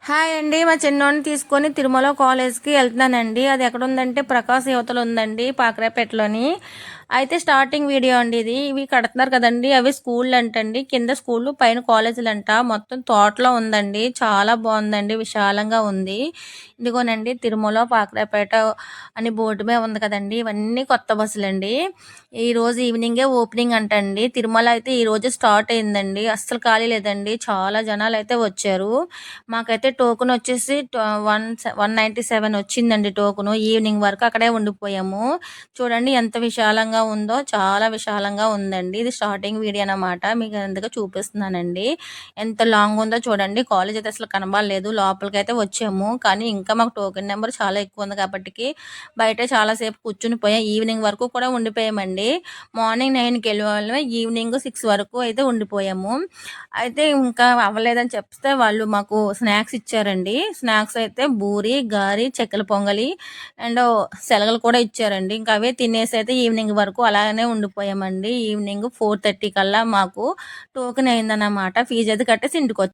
Hi అండి. మా చిన్నోడిని తీసుకొని తిరుమల కాలేజ్‌కి ఎళ్తున్నానండి. అది ఎక్కడుందంటే ప్రకాశ్ యువతల ఉందండి పాకరాపేటలోని. అయితే స్టార్టింగ్ వీడియో అండి ఇది. ఇవి కడుతున్నారు కదండీ! అవి స్కూళ్ళంటండి. కింద స్కూలు, పైన కాలేజీలంట. మొత్తం తోటలో ఉందండి. చాలా బావుందండి. విశాలంగా ఉంది. ఇదిగోనండి తిరుమల పాకరాపేట అని బోర్డు మీద ఉంది కదండీ! ఇవన్నీ కొత్త బస్సులండి. ఈరోజు ఈవినింగే ఓపెనింగ్ అంటండి. తిరుమల అయితే ఈరోజే స్టార్ట్ అయిందండి. అస్సలు ఖాళీ లేదండి. చాలా జనాలైతే వచ్చారు. మాకైతే టోకెన్ వచ్చేసి 197 వచ్చిందండి టోకెను. ఈవినింగ్ వరకు అక్కడే ఉండిపోయాము. చూడండి ఎంత విశాలంగా ఉందో, చాలా విశాలంగా ఉందండి. ఇది స్టార్టింగ్ వీడియో అన్నమాట. మీకు అందుకే చూపిస్తున్నానండి. ఎంత లాంగ్ ఉందో చూడండి. కాలేజ్ అయితే అసలు కనబడలేదు. లోపలికైతే వచ్చాము. కానీ ఇంకా మాకు టోకెన్ నెంబర్ చాలా ఎక్కువ ఉంది కాబట్టికి బయటే చాలా సేపు కూర్చుని పోయాం. ఈవినింగ్ వరకు కూడా ఉండిపోయామండి. మార్నింగ్ 9కి వెళ్ళేవాళ్ళం. ఈవినింగ్ 6 వరకు అయితే ఉండిపోయాము. అయితే ఇంకా అవ్వలేదని చెప్తే వాళ్ళు మాకు స్నాక్స్ ఇచ్చారండి. స్నాక్స్ అయితే బూరి, గారి, చెక్కల పొంగలి అండ్ శనగలు కూడా ఇచ్చారండి. ఇంకా అవే తినేసి అయితే ఈవినింగ్ వరకు అలానే ఉండిపోయామండి. ఈవినింగ్ 4:30 కల్లా మాకు టోకెన్ అయిందన్నమాట. ఫీజు అయితే కట్టేసి ఇంటికొచ్చాం.